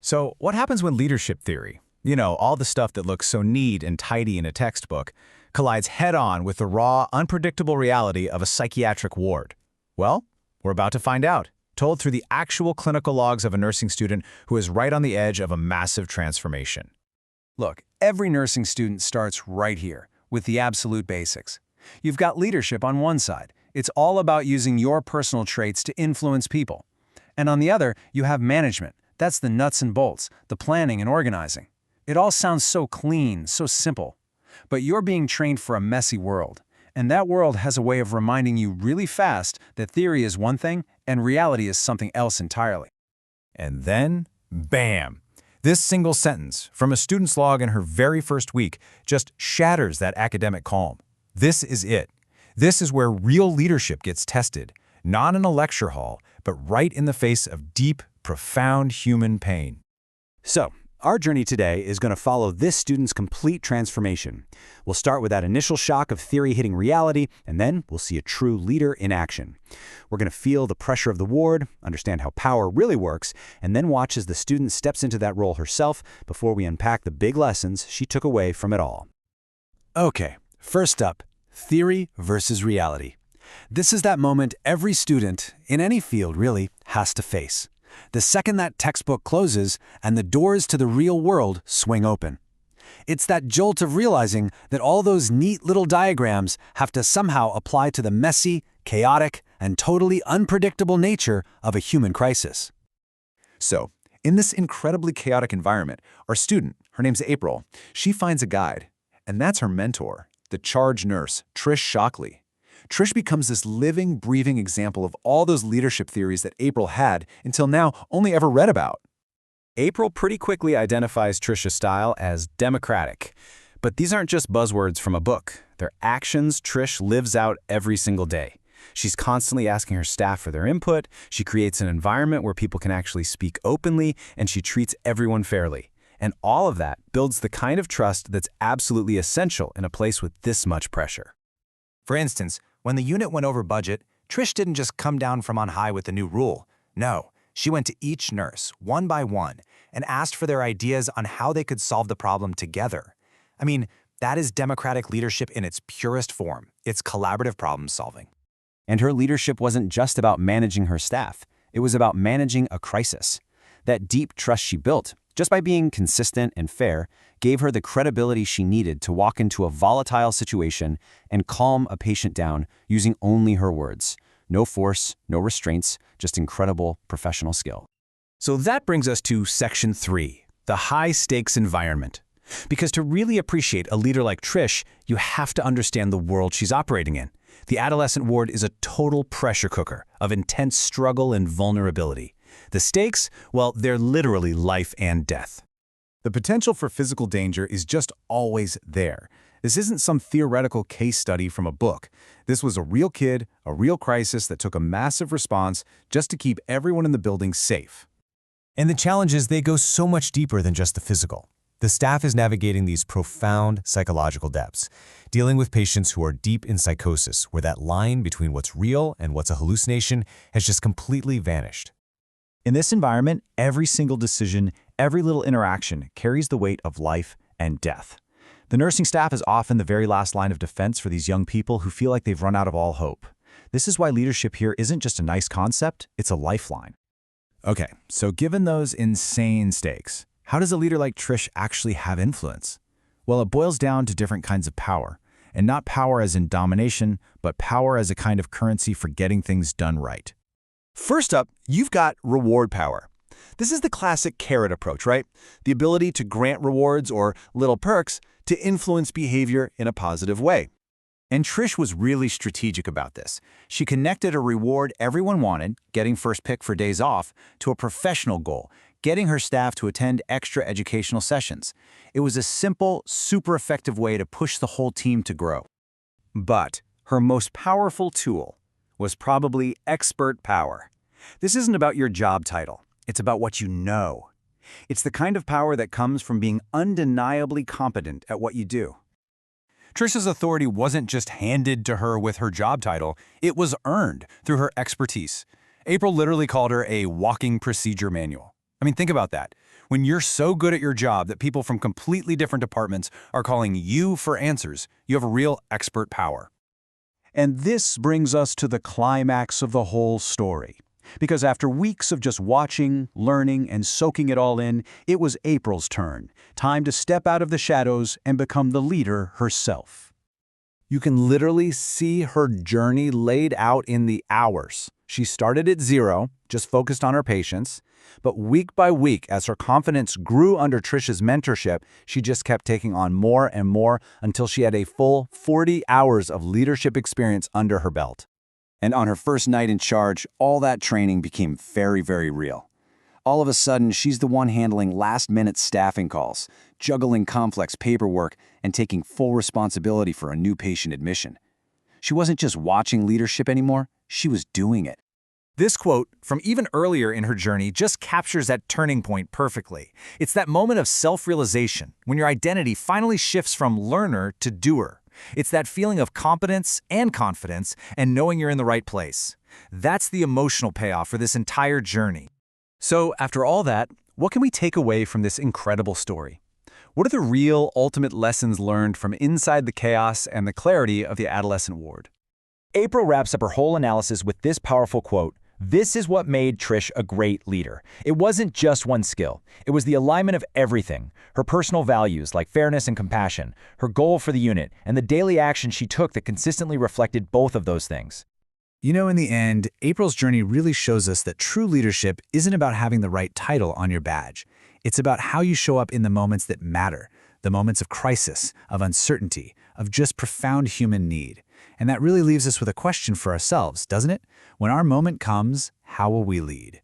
So, what happens when leadership theory, all the stuff that looks so neat and tidy in a textbook, collides head-on with the raw, unpredictable reality of a psychiatric ward? Well, we're about to find out, told through the actual clinical logs of a nursing student who is right on the edge of a massive transformation. Look, every nursing student starts right here, with the absolute basics. You've got leadership on one side. It's all about using your personal traits to influence people. And on the other, you have management. That's the nuts and bolts, the planning and organizing. It all sounds so clean, so simple. But you're being trained for a messy world. And that world has a way of reminding you really fast that theory is one thing and reality is something else entirely. And then, bam! This single sentence from a student's log in her very first week just shatters that academic calm. This is it. This is where real leadership gets tested, not in a lecture hall, but right in the face of deep, profound human pain. So, our journey today is going to follow this student's complete transformation. We'll start with that initial shock of theory hitting reality, and then we'll see a true leader in action. We're going to feel the pressure of the ward, understand how power really works, and then watch as the student steps into that role herself before we unpack the big lessons she took away from it all. Okay, first up, theory versus reality. This is that moment every student, in any field really, has to face. The second that textbook closes and the doors to the real world swing open. It's that jolt of realizing that all those neat little diagrams have to somehow apply to the messy, chaotic, and totally unpredictable nature of a human crisis. So, in this incredibly chaotic environment, our student, her name's April, she finds a guide, and that's her mentor, the charge nurse, Trish Shockley. Trish becomes this living, breathing example of all those leadership theories that April had, until now, only ever read about. April pretty quickly identifies Trish's style as democratic. But these aren't just buzzwords from a book. They're actions Trish lives out every single day. She's constantly asking her staff for their input, she creates an environment where people can actually speak openly, and she treats everyone fairly. And all of that builds the kind of trust that's absolutely essential in a place with this much pressure. For instance, when the unit went over budget, Trish didn't just come down from on high with a new rule. No, she went to each nurse, one by one, and asked for their ideas on how they could solve the problem together. I mean, that is democratic leadership in its purest form. It's collaborative problem solving. And her leadership wasn't just about managing her staff. It was about managing a crisis. That deep trust she built, just by being consistent and fair, gave her the credibility she needed to walk into a volatile situation and calm a patient down using only her words. No force, no restraints, just incredible professional skill. So that brings us to Section 3, the high-stakes environment. Because to really appreciate a leader like Trish, you have to understand the world she's operating in. The adolescent ward is a total pressure cooker of intense struggle and vulnerability. The stakes, well, they're literally life and death. The potential for physical danger is just always there. This isn't some theoretical case study from a book. This was a real kid, a real crisis that took a massive response just to keep everyone in the building safe. And the challenges, they go so much deeper than just the physical. The staff is navigating these profound psychological depths, dealing with patients who are deep in psychosis, where that line between what's real and what's a hallucination has just completely vanished. In this environment, every single decision, every little interaction carries the weight of life and death. The nursing staff is often the very last line of defense for these young people who feel like they've run out of all hope. This is why leadership here isn't just a nice concept, it's a lifeline. Okay, so given those insane stakes, how does a leader like Trish actually have influence? Well, it boils down to different kinds of power, and not power as in domination, but power as a kind of currency for getting things done right. First up, you've got reward power. This is the classic carrot approach, right? The ability to grant rewards or little perks to influence behavior in a positive way. And Trish was really strategic about this. She connected a reward everyone wanted, getting first pick for days off, to a professional goal, getting her staff to attend extra educational sessions. It was a simple, super effective way to push the whole team to grow. But her most powerful tool was probably expert power. This isn't about your job title. It's about what you know. It's the kind of power that comes from being undeniably competent at what you do. Trish's authority wasn't just handed to her with her job title, it was earned through her expertise. April literally called her a walking procedure manual. I mean, think about that. When you're so good at your job that people from completely different departments are calling you for answers, you have a real expert power. And this brings us to the climax of the whole story. Because after weeks of just watching, learning, and soaking it all in, it was April's turn. Time to step out of the shadows and become the leader herself. You can literally see her journey laid out in the hours. She started at 0, just focused on her patients, but week by week, as her confidence grew under Trish's mentorship, she just kept taking on more and more until she had a full 40 hours of leadership experience under her belt. And on her first night in charge, all that training became very, very real. All of a sudden, she's the one handling last-minute staffing calls, juggling complex paperwork, and taking full responsibility for a new patient admission. She wasn't just watching leadership anymore, she was doing it. This quote, from even earlier in her journey, just captures that turning point perfectly. It's that moment of self-realization, when your identity finally shifts from learner to doer. It's that feeling of competence and confidence and knowing you're in the right place. That's the emotional payoff for this entire journey. So, after all that, what can we take away from this incredible story? What are the real, ultimate lessons learned from inside the chaos and the clarity of the adolescent ward? April wraps up her whole analysis with this powerful quote: "This is what made Trish a great leader. It wasn't just one skill. It was the alignment of everything. Her personal values like fairness and compassion, her goal for the unit, and the daily action she took that consistently reflected both of those things." You know, in the end, April's journey really shows us that true leadership isn't about having the right title on your badge. It's about how you show up in the moments that matter, the moments of crisis, of uncertainty, of just profound human need. And that really leaves us with a question for ourselves, doesn't it? When our moment comes, how will we lead?